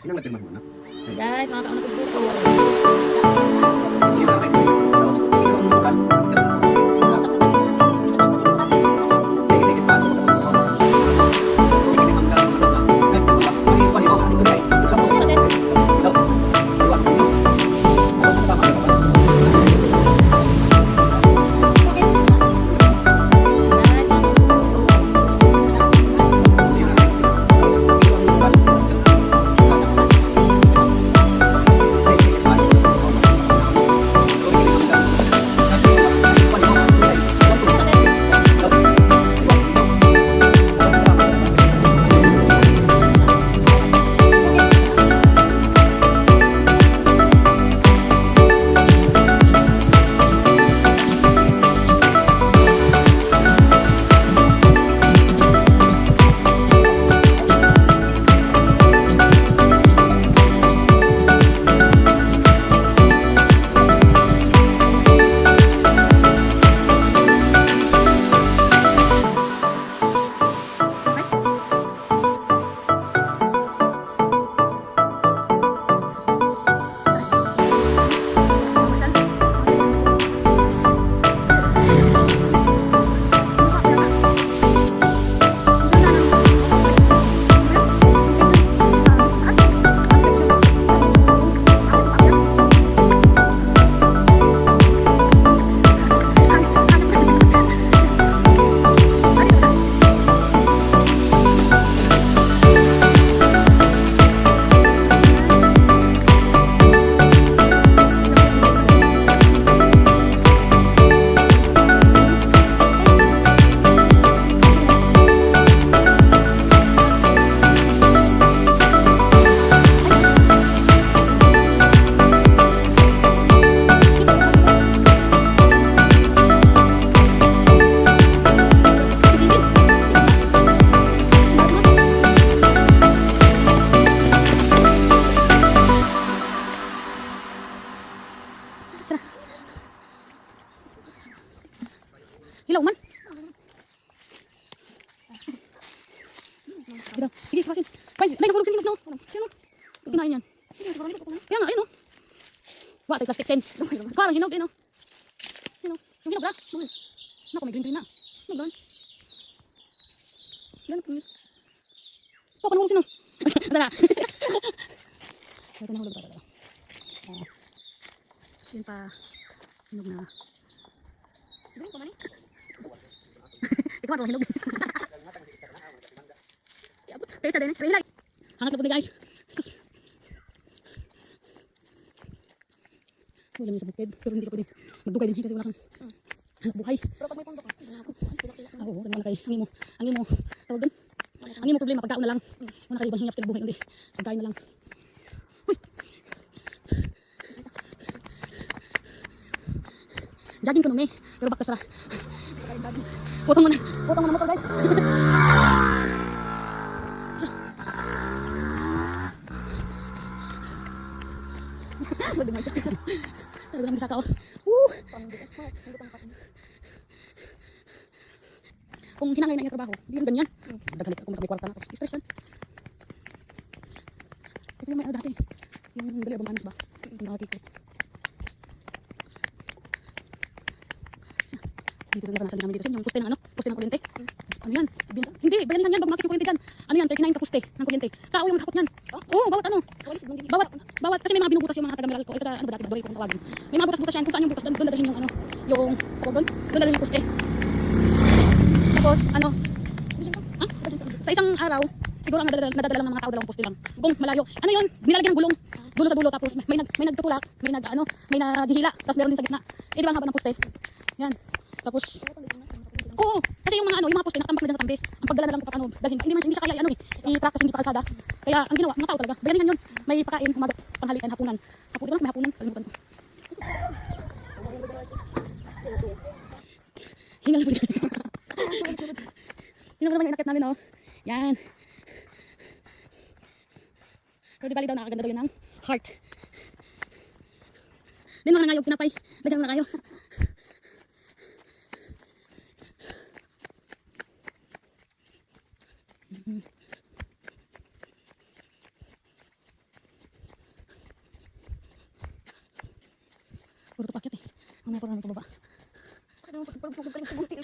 Inang natin muna. Guys, mga kauna po. Hilaw man. Gila. Sige, kapasin. Bay, nay nahulog sa nilog no. Sino? Kinain yan. Kaya nga, ayun no. Wa, tay plastic sen. Parang hinog eh no. Sino? Yung hinog ra. Naku, may green na. Hinog ra. Ilan po yun? Oh, kanahulog sino? Tara. Ito nahulog pa. Yun pa. Hinog na. Green pa man eh. Ikaw ang hinog. Pesa din eh. Pesa lang. Hangat na po guys. Sus. Wala niya sa bukid. Pero hindi ka pwede magbukay din kasi wala kang hangat buhay. Pero pag may pondok ka, oo, wala kay. Angin mo. Tawag dun. Angin mo problema. Pagkaon na lang. Wala kayo ibang hinap kinabuhay. Hindi. Pagkain na lang. Uy. Jogging ko nung eh. Pero bakit sara. Potong mo na motor guys. Talagang bisa ka oh. Kung hinangay na yung trabaho, hindi yung ganyan. Daghanit ako may kwarta na. Stress yan. Ito yung may dati. Yung dali abang anis ba? Yung nakakiko. Dito na natin namin dito yung poste ng ano? Poste ng kuryente. Ano yan? Hindi, bayanin yan. Bago makikita yung kuryente dyan. Ano yan? 39 ka poste ng kuryente. Tao yung nakakot yan. Oo, bawat ano. Bawat kasi may mga binubutas yung mga taga Meralco. Taga ano ba dati? Doray kung tawagin. May mga butas-butas yan. Kung saan yung butas. Doon dadalhin yung ano. Yung tawag doon. Doon dadalhin yung poste. Tapos ano? Ha? Sa isang araw, siguro ang nadadala lang ng mga tao dalawang poste lang. Kung malayo. Ano yun? Binalagyan ng gulong. Dulo sa dulo. Tapos may nagtutulak. May naghihila. Tapos meron din sa gitna. Eh di ba ang haba ng poste? Yan. Tapos oo, kasi yung mga poste nakatambak na dyan sa tambis. Ang pagdala na lang kapag ano, dahil hindi siya kaya i-track kasi hindi pa kalsada. Kaya ang ginawa, mga tao talaga, bayanin yun. May pakain, umagat, panghalikan, hapunan. Diba? May hapunan, kalimutan ko. Hingal na po. Hingal naman yung inakit namin, oh. Yan. Pero di bali daw nakakaganda daw yun ng heart. Din mga nangayog, pinapay. Dagang na kayo. Mamaya pa namin pababa. Sakit naman pag gusto ko pa rin sa buntil.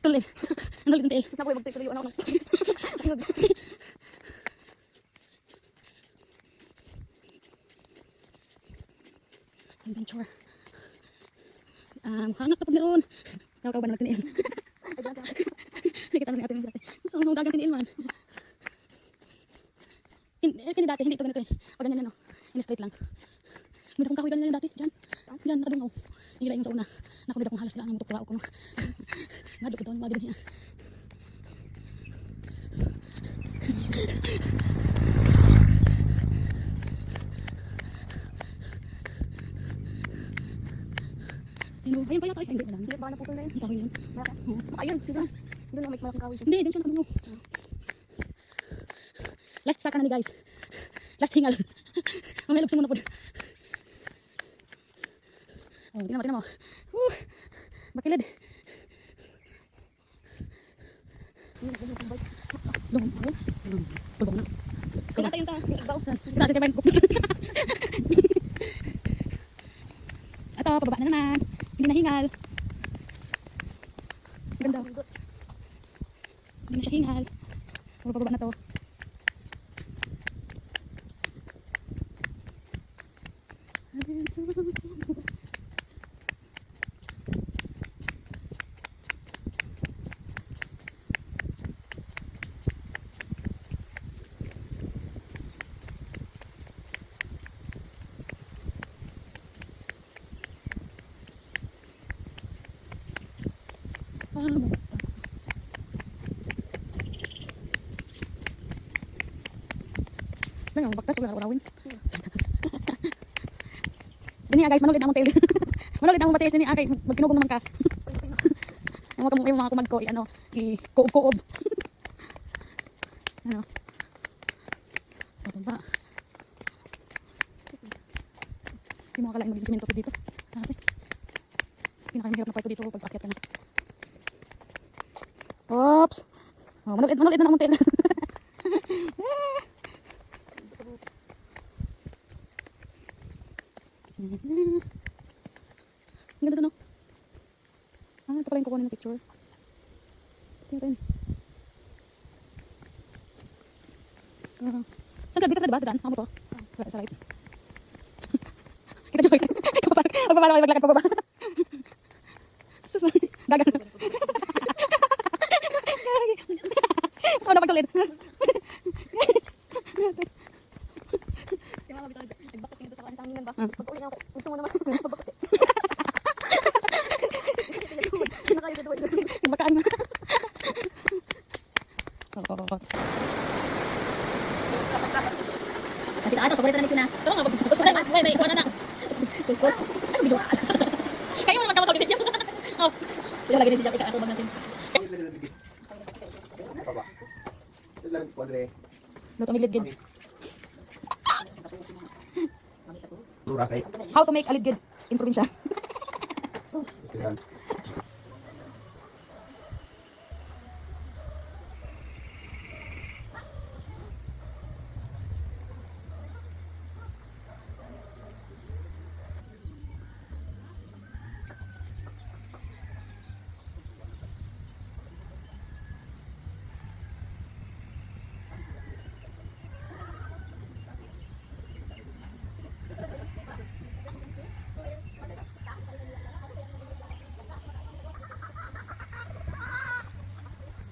Tuloy. Ang lalit ng tail. Tapos na po yung magtuloy ano. Adventure. Hangat na pag naroon. Nakakaw ba naman tiniil? Nakita mo ni ate mo dati. Gusto ko dagang tiniil man. Kini dati, hindi ito ganito eh. Pag ganyan yan o. In straight lang. May akong kahoy ganyan dati. Diyan. Diyan, nakadungaw. Nilay mo sa una. Nakulit akong halas lang ang mutok ko no. Madyo ko doon, madyo niya. Ayun pa yata ay hindi wala. Hindi ba na putol na yun? Ang kahoy yun. Ayun, sino? Doon na may malaking kahoy siya. Hindi, diyan siya nakadungaw. Last saka na ni guys. Last hingal. Mamaya lagsin mo na po. Oh, tingnan mo. Bakilid. Lumong pa rin. Tulong na. Kaya tayo yung ibaw. Sa asin kayo Ito, pababa na naman. Hindi na hingal. Ganda. Hindi na siya hingal. Puro pababa na to. Lang yung baktas, wala urawin. Dini guys, manulit na mong tail. Manulit na mong matiis dini, kay magkinugong naman ka. Yung mga kumag ko, i-koob-koob. Ano? Pababa. Hindi mo akalain magiging simento ko dito. Grabe. Pinakamahirap na pa ito dito pag paakyat ka na. Oops! Oh, manulit na mong tail. Ang ganda no? Ito pala yung kukunin ng picture. Ito rin. Saan sila? Dito sa diba? Daan? Ako to? Wala, sa right. Kita joy. Pagpapala kayo maglakad pababa. Sus, gagal. Saan na pagtulid? Yung mga bitaw, nagbakas yung ito sa kanin sa hangin ba? Pag-uwi na ako, gusto mo naman magbakas eh. Nakalimutan ko ito. Bakaan na. Kasi ito, paborito na nito na. Ito nga, bagpapos na. Wala, ikuha na na. Ano video? Kayo mo naman kapag video. Oh, yung lagi din si Jack, ikakatubag natin. Luto may lidgid. How to make a lidgid in probinsya.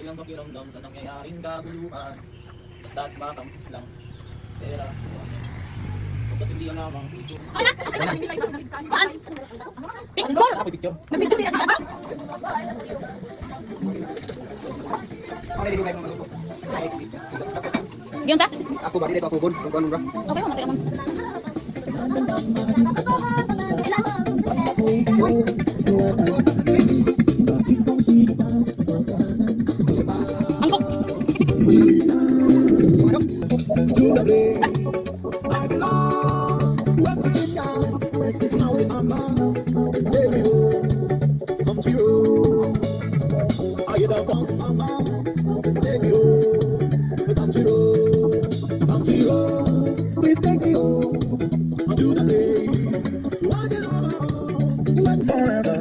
Ilang pakiramdam sa nangyayaring kaguluhan at matampos lang pera pagkat hindi ang lamang ito Picture! ako picture Nag-picture niya sa Diyan sa? Ako ba dito ako bon kung ano ra. Okay mo, matay naman. Angkok! Please take me home to the place where I belong. Let's forever.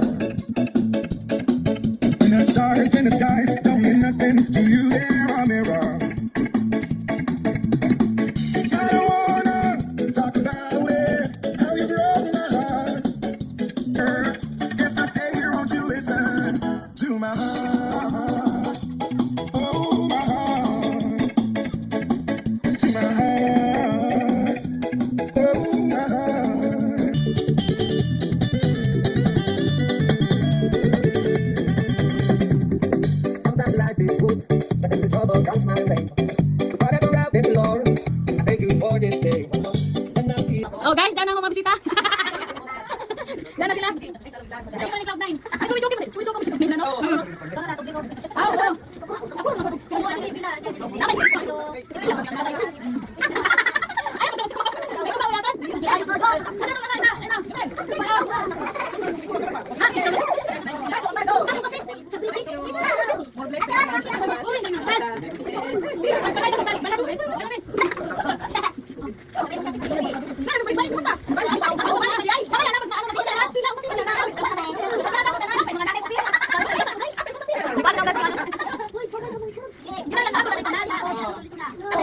mga bisita. Yan na sila. Ay, ito ni Cloud9. Ay, sumichoke ba? Sumichoke ba? May nano. Oo. Ako na matutog.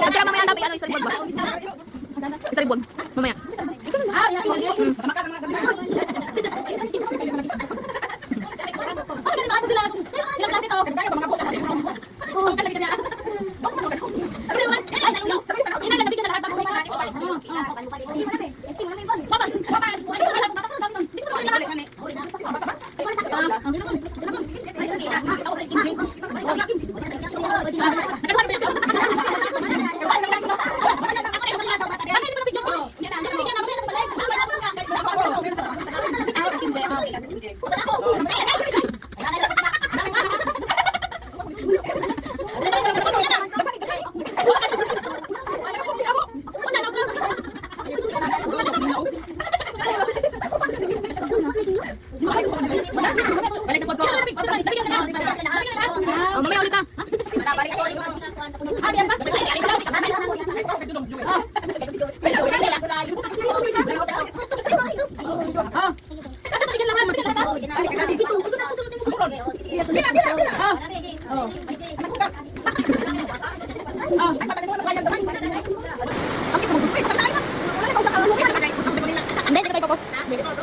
Kaya mamaya tabi ano, isa libog ba? Isa libog. Mamaya. Ilang klase to? Oh, mamaya ulit ah. Hindi, hindi tayo popost.